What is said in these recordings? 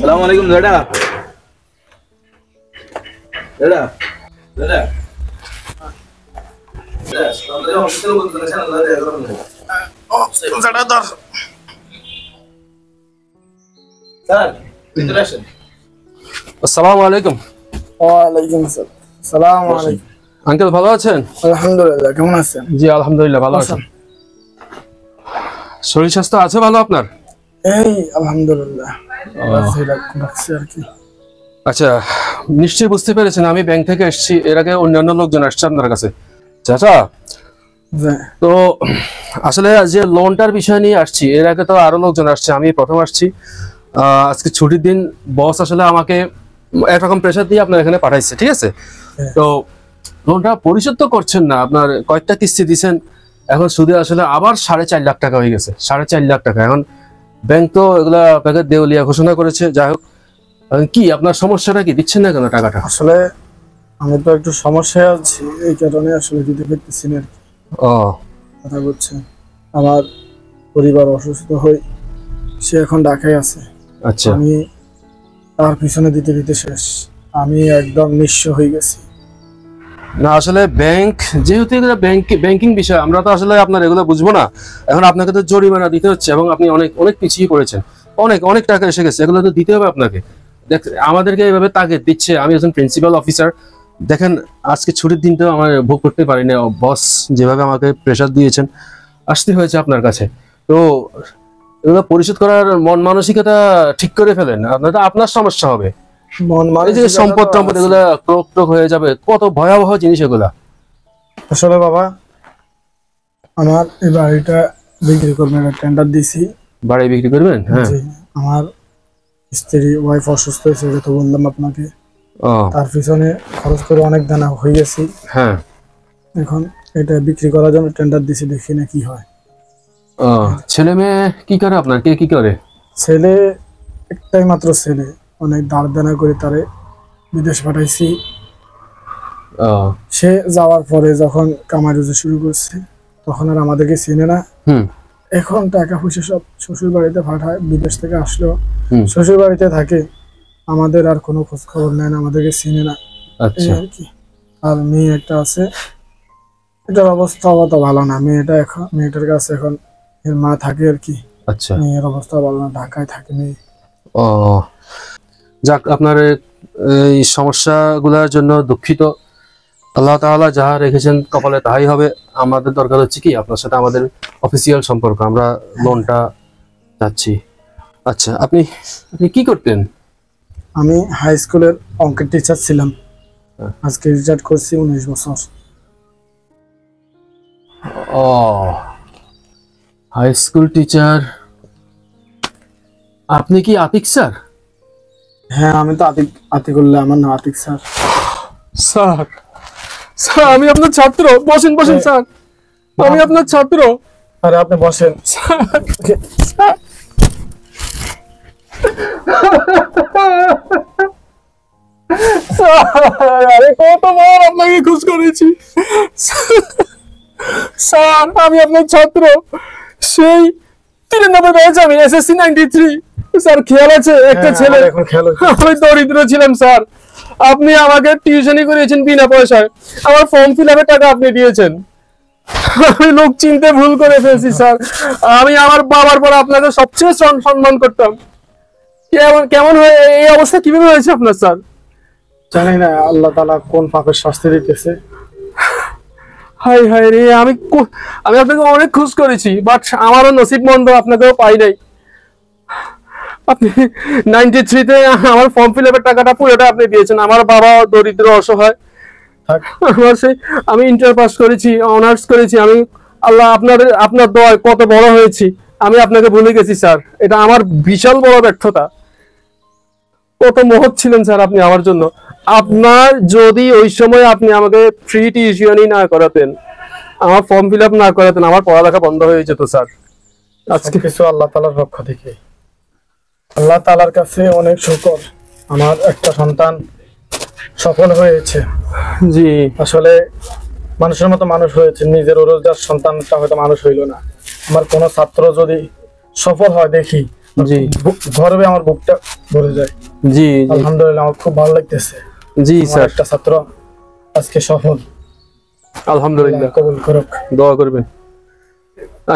আসসালামু আলাইকুম দাদা। দাদা দাদা আসসালামু আলাইকুম। ওয়ালাইকুম আসসালাম। আঙ্কেল ভালো আছেন? আলহামদুলিল্লাহ, কেমন আছেন? জি আলহামদুলিল্লাহ ভালো আছেন। শরীর স্বাস্থ্য আছে ভালো আপনার? এই আলহামদুলিল্লাহ আর কি। আচ্ছা, নিশ্চয়ই বুঝতে পেরেছেন আমি ব্যাংক থেকে এসেছি। এর আগে অন্যান্য লোকজন আসছে আপনার কাছে। চাচা, তো আসলে যে লোনটার বিষয় নিয়ে আসছি, এর আগে তো আরো লোকজন আসছে, আমি প্রথম আসছি। আজকে ছুটির দিন বস আসলে আমাকে একরকম প্রেশার দিয়ে আপনার এখানে পাঠাইছে, ঠিক আছে? তো লোনটা পরিশোধ তো করছেন না, আপনার কয়েকটা কিস্তি দিচ্ছেন, এখন সুদে আসলে আবার 4.5 লাখ টাকা হয়ে গেছে। 4.5 লাখ টাকা। এখন ব্যাংক তো এগুলা আপনাকে দেউলিয়া ঘোষণা করেছে। যাই হোক, কি আপনার সমস্যাটা কি, দিচ্ছেন না কেন টাকাটা? আসলে আমি তো একটু সমস্যায় আছি, এই কারণে আসলে দিতে পারতেছি না। ও কথা বলছেন, আমার পরিবার অসুস্থ হয়ে সে এখন ঢাকায় আছে। আচ্ছা, আমি তার পিছনে দিতে দিতে শেষ, আমি একদম নিঃস্ব হয়ে গেছি। না আসলে ব্যাংক যেহেতু এগুলো ব্যাংকিং বিষয়, আমরা তো আসলে আপনার এগুলো বুঝবো না। এখন আপনাকে তো জরিমানা দিতে হচ্ছে এবং আপনি অনেক অনেক পিছিয়ে পড়েছেন, অনেক অনেক টাকা এসে গেছে, এগুলো তো দিতে হবে আপনাকে। আমাদেরকে এইভাবে তাগিদ দিচ্ছে, আমি একজন প্রিন্সিপাল অফিসার। দেখেন আজকে ছুটির দিনটাও আমার ভোগ করতে পারিনি, বস যেভাবে আমাকে প্রেশার দিয়েছেন আসতে হয়েছে আপনার কাছে। তো এগুলো পরিশোধ করার মন মানসিকতা ঠিক করে ফেলেন, আপনার সমস্যা হবে। সম্পদ টম্পদ এগুলা ক্রোক টোক হয়ে যাবে, কত ভয়াবহ জিনিস এগুলা। আসলে বাবা, আমার এই বাড়িটা বিক্রি করবেন, টেন্ডার দিছি। বাড়ি বিক্রি করবেন? হ্যাঁ। আমার স্ত্রী ওয়াইফ অসুস্থ হয়েছে, এটা তো বললাম আপনাকে। তার পিছনে খরচ করে অনেক দানা হয়ে গেছি। হ্যাঁ, এখন এটা বিক্রি করার জন্য টেন্ডার দিছি, দেখি না কি হয়। ছেলে মেয়ে কি করে আপনার, কে কি করে? ছেলে একটাই মাত্র ছেলে, অনেক দাঁড় দানা করে তারে বিদেশ পাঠাইছি। সে যাওয়ার পরে যখন কামাই রোজা শুরু করছে, তখন আর আমাদেরকে চিনে না। এখন টাকা পয়সা সব শ্বশুর বাড়িতে পাঠায়, বিদেশ থেকে আসলো শ্বশুর বাড়িতে থাকে, আমাদের আর কোনো খোঁজ খবর নেয় না, আমাদেরকে চিনে না। আচ্ছা, আর কি। আর মেয়ে একটা আছে, এটার অবস্থা অত ভালো না। মেয়েটার কাছে এখন এর মা থাকে আর কি। আচ্ছা, মেয়ের অবস্থা ভালো না, ঢাকায় থাকে মেয়ে। যাক, আপনার এই সমস্যাগুলোর জন্য দুঃখিত। আল্লাহ তাআলা যাহা রেখেছেন কপালে তাহাই হবে। আমাদের দরকার হচ্ছে কি, আপনার সাথে আমাদের অফিসিয়াল সম্পর্ক, আমরা লোনটা চাচ্ছি। আচ্ছা, আপনি কি করতেন? আমি হাই স্কুলের অঙ্কের টিচার ছিলাম, আজকে রিটায়ার করছি, 19 বছর। High school teacher. আপনি কি আতিক স্যার? হ্যাঁ, আমি তো আতিকুল্লাহ, আমার নাম আতিক স্যার। স্যার, স্যার আমি আপনার ছাত্র। বসেন বসেন স্যার, আমি আপনার ছাত্র। আরে আপনি বসেন। আরে কতবার আপনাকে খোঁজ করেছি স্যার, আমি আপনার ছাত্র। সেই 93 ব্যাচ, আমি এসএসসি 93। স্যার খেয়াল আছে একটা ছেলে, আমি দরিদ্র ছিলাম স্যার, আপনি আমাকে টিউশনি করিয়েছেন বিনা পয়সায়, আমার ফর্ম ফিল আপের টাকা আপনি দিয়েছেন। আমি লোক চিনতে ভুল করে ফেলছি স্যার। আমি আমার বাবার পর আপনাকে সবচেয়ে সম্মান করতাম। কেমন হয়ে এই অবস্থা কিভাবে হয়েছে আপনার স্যার? জানি না আল্লাহ তাআলা কোন পাপের শাস্তি দিতেছে। হাই হাই রে, আমি আপনাকে অনেক খোঁজ করেছি, বাট আমারও নসিব মন্দ, আপনাকেও পাই নাই। আপনি 93-তে আমার ফর্ম ফিল আপের টাকাটা পুরোটা আপনি দিয়েছেন। আমার বাবা দরিদ্র অসহায়, আমি ইন্টার পাস করেছি, অনার্স করেছি, আমি আল্লাহ আপনার দোয়ায় কত বড় হয়েছি, আমি আপনাকে ভুলে গেছি স্যার। এটা আমার বিশাল বড় ব্যর্থতা। কত মহৎ ছিলেন স্যার আপনি আমার জন্য। আপনার যদি ওই সময় আপনি আমাকে ফ্রি টিউশনই না করাতেন, আমার ফর্ম ফিল আপ না করাতেন, আমার পড়ালেখা বন্ধ হয়ে যেত স্যার। আজকে কিছু আল্লাহ তাআলার পক্ষ থেকে, আল্লাহ তাআলার কাছে অনেক শুকর, আমার একটা সন্তান সফল হয়েছে। জি, আসলে মানুষের মতো মানুষ হয়েছে, নিজের রোজগার সন্তানটা হয়তো মানুষ হইল না। আমার কোনো ছাত্র যদি সফল হয় দেখি, জি গর্বে আমার বুকটা ভরে যায়। জি আলহামদুলিল্লাহ, আমার খুব ভালো লাগতেছে। জি আমার স্যার, একটা ছাত্র আজকে সফল। আলহামদুলিল্লাহ, কবুল করুক। দোয়া করবেন।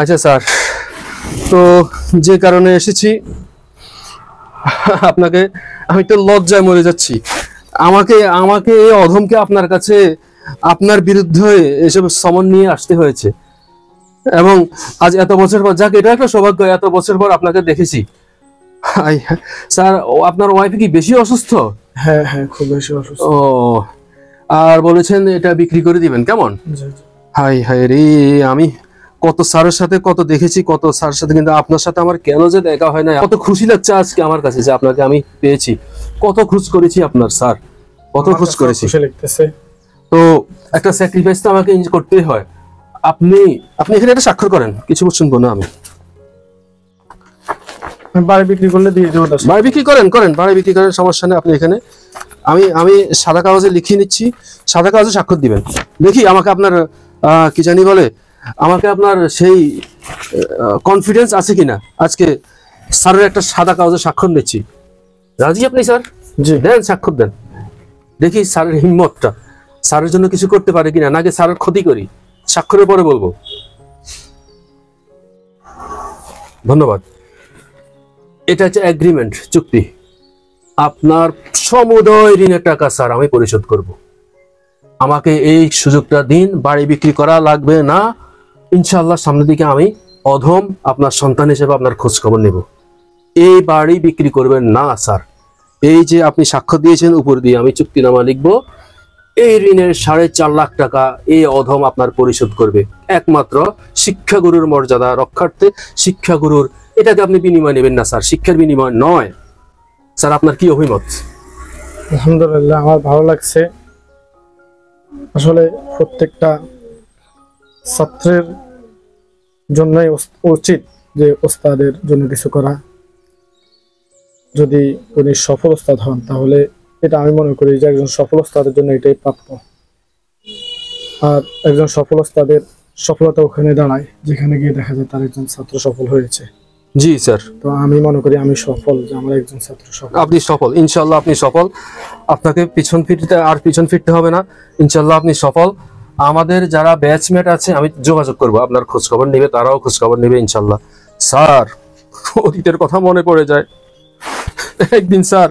আচ্ছা স্যার, তো যে কারণে এসেছি আপনাকে, আমি তো লজ্জায় মরে যাচ্ছি। আমাকে আমাকে এই অধমকে আপনার কাছে আপনার বিরুদ্ধে এসব সমন নিয়ে আসতে হয়েছে, এবং আজ এত বছর পর, যাক এটা একটা সৌভাগ্য, এত বছর পর আপনাকে দেখেছি। স্যার, আপনার ওয়াইফ কি বেশি অসুস্থ? হ্যাঁ হ্যাঁ, খুব বেশি অসুস্থ। ও, আর বলেছেন এটা বিক্রি করে দিবেন, কেমন? জি জি। হাই হাই রে, আমি কত স্যারের সাথে কত দেখেছি, কত স্যারের সাথে, কিন্তু আপনার সাথে আমার কেন যে দেখা হয় না। কত খুশি লাগছে আজকে আমার কাছে যে আপনাকে আমি পেয়েছি। কত খোঁজ করেছি আপনার স্যার, কত খোঁজ করেছি। খুশি লাগতেছে। তো একটা স্যাক্রিফাইস তো আমাকে করতেই হয়। আপনি আপনি এখানে একটা স্বাক্ষর করেন, কিছু শুনবো না আমি। বাড়ি বিক্রি করলে দিয়ে দেবো। বাড়ি বিক্রি করেন, বাড়ি বিক্রি করেন, সমস্যা নেই। আপনি এখানে, আমি সাদা কাগজে লিখিয়ে নিচ্ছি, সাদা কাগজে স্বাক্ষর দিবেন। দেখি আমাকে আপনার কি জানি বলে, আমাকে আপনার সেই কনফিডেন্স আছে কিনা। আজকে স্যারের একটা সাদা কাগজে স্বাক্ষর নিচ্ছি। রাজি আপনি স্যার? জি। দেন, স্বাক্ষর দেন, দেখি স্যারের হিম্মতটা, স্যারের জন্য কিছু করতে পারে কিনা, নাকি স্যারের ক্ষতি করি। স্বাক্ষরের পরে বলবো। ধন্যবাদ। এটা হচ্ছে এগ্রিমেন্ট, চুক্তি। আপনার সমুদয় ঋণের টাকা স্যার আমি পরিশোধ করব। আমাকে এই সুযোগটা দিন, বাড়ি বিক্রি করা লাগবে না। ইনশাআল্লাহ সামনের দিকে আমি অধম আপনার সন্তান হিসেবে আপনার খোঁজ খবর নেব। এই বাড়ি বিক্রি করবেন না স্যার। এই যে আপনি স্বাক্ষর দিয়েছেন, উপর দিয়ে আমি চুক্তিনামা লিখব, এই ঋণের 4.5 লাখ টাকা এই অধম আপনার পরিশোধ করবে, একমাত্র শিক্ষাগুরুর মর্যাদা রক্ষার্থে। শিক্ষাগুরুর, এটাকে আপনি বিনিময় নেবেন না স্যার, শিক্ষার বিনিময় নয়। স্যার, আপনার কি অভিমত? আলহামদুলিল্লাহ, আমার ভালো লাগছে। আসলে প্রত্যেকটা ছাত্রের জন্যই উচিত যে ওস্তাদের জন্য কিছু করা। যদি উনি সফল ওস্তাদ হন, তাহলে এটা আমি মনে করি যে একজন সফল ওস্তাদের জন্য এটাই প্রাপ্য। আর একজন সফল ওস্তাদের সফলতা ওখানে দাঁড়ায় যেখানে গিয়ে দেখা যায় তার একজন ছাত্র সফল হয়েছে। জি স্যার, তো আমি মনে করি আমি সফল, যে আমার একজন ছাত্র সফল। আপনি সফল, ইনশাল্লাহ আপনি সফল। আপনাকে পিছন ফিরতে হবে না, ইনশাল্লাহ আপনি সফল। আমাদের যারা ব্যাচমেট আছে আমি যোগাযোগ করব, আপনার খোঁজ খবর নেবে, তারাও খোঁজ খবর নেবে ইনশাল্লাহ। স্যার, অতীতের কথা মনে পড়ে যায়। একদিন স্যার,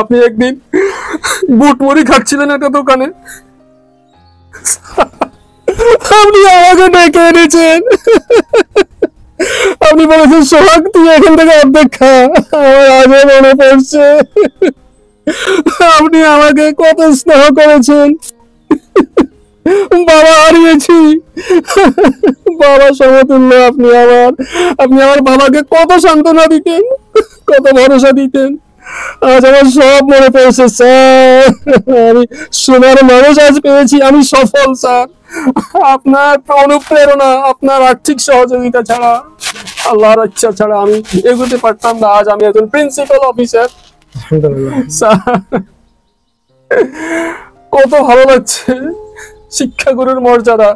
আপনি একদিন বুট মুড়ি খাচ্ছিলেন একটা দোকানে, আপনি আমাকে ডেকে এনেছেন। আপনি বলেছেন, সোহাগ তুই এখান থেকে অর্ধেক খা। আমার আজও মনে পড়ছে আপনি আমাকে কত স্নেহ করেছেন। বাবা হারিয়েছি, বাবা সমতুল্য আপনি আমার বাবাকে কত সান্ত্বনা দিতেন, কত ভরসা দিতেন। আজ আমার সব মনে পড়ছে স্যার। আমি সোনার মানুষ আজ পেয়েছি, আমি সফল স্যার। আপনার অনুপ্রেরণা, আপনার আর্থিক সহযোগিতা ছাড়া, আল্লাহর ইচ্ছা ছাড়া আমি এগোতে পারতাম না। আজ আমি একজন প্রিন্সিপাল অফিসার। কত ভালো লাগছে। শিক্ষাগুরুর মর্যাদা,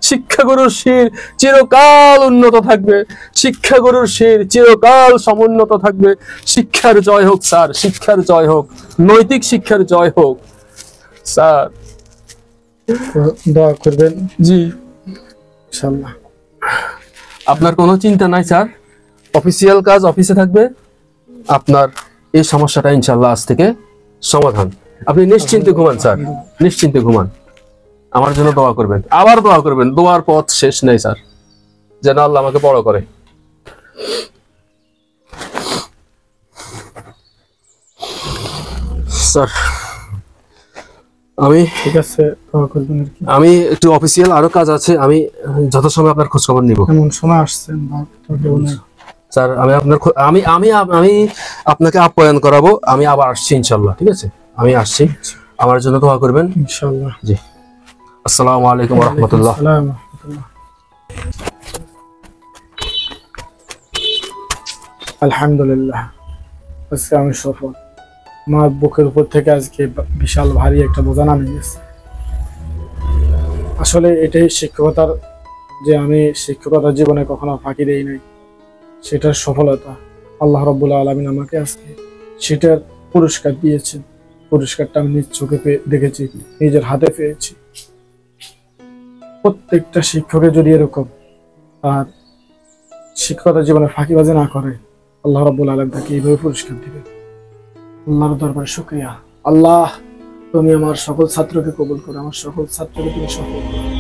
শিক্ষাগুরুর শির চিরকাল উন্নত থাকবে, শিক্ষাগুরুর শির চিরকাল সমুন্নত থাকবে। শিক্ষার জয় হোক স্যার, শিক্ষার জয় হোক, নৈতিক শিক্ষার জয় হোক স্যার। দোয়া করবেন। জি ইনশাআল্লাহ। আপনার কোনো চিন্তা নাই স্যার, অফিসিয়াল কাজ অফিসে থাকবে। আপনার এই সমস্যাটা ইনশাআল্লাহ আজ থেকে সমাধান। আপনি নিশ্চিন্তে ঘুমান স্যার, নিশ্চিন্তে ঘুমান। আমার জন্য দোয়া করবেন, আবার দোয়া করবেন। দোয়ার পথ শেষ নেই স্যার, যেন আল্লাহ আমাকে বড় করে। স্যার, আমি ঠিক আছে, দোয়া করবেন। আমি একটু অফিসিয়াল আরো কাজ আছে, আমি যথাসময়ে আপনার খোঁজ খবর নিব। এমন সময় আসছেন স্যার, আমি আপনার আমি আমি আমি আপনাকে আপ্যায়ন করাবো। আমি আবার আসছি ইনশাআল্লাহ, ঠিক আছে? আমি আসছি, আমার জন্য দোয়া করবেন ইনশাআল্লাহ। জি, আসসালামু আলাইকুম ওয়া রাহমাতুল্লাহ। আলহামদুলিল্লাহ, আজকে আমি সফল। আমার বুকের উপর থেকে আজকে বিশাল ভারী একটা বোঝা নামে গেছে। আসলে এটাই শিক্ষকতার, যে আমি শিক্ষকতার জীবনে কখনো ফাঁকি দেই নাই। সেটার সফলতা আল্লাহ রাব্বুল আলামিন আমাকে আজকে সেটার পুরস্কার দিয়েছেন। পুরস্কারটা আমি নিজ চোখে দেখেছি, নিজের হাতে পেয়েছি। প্রত্যেকটা শিক্ষকের যদি এরকম আর শিক্ষকতা জীবনে ফাঁকিবাজি না করে, আল্লাহ রাব্বুল আলামিন তাকে এইভাবে পুরস্কার দিবেন। আল্লাহর দরবারে শুকরিয়া। আল্লাহ, তুমি আমার সকল ছাত্রকে কবুল করো, আমার সকল ছাত্রকে তুমি সফল করো।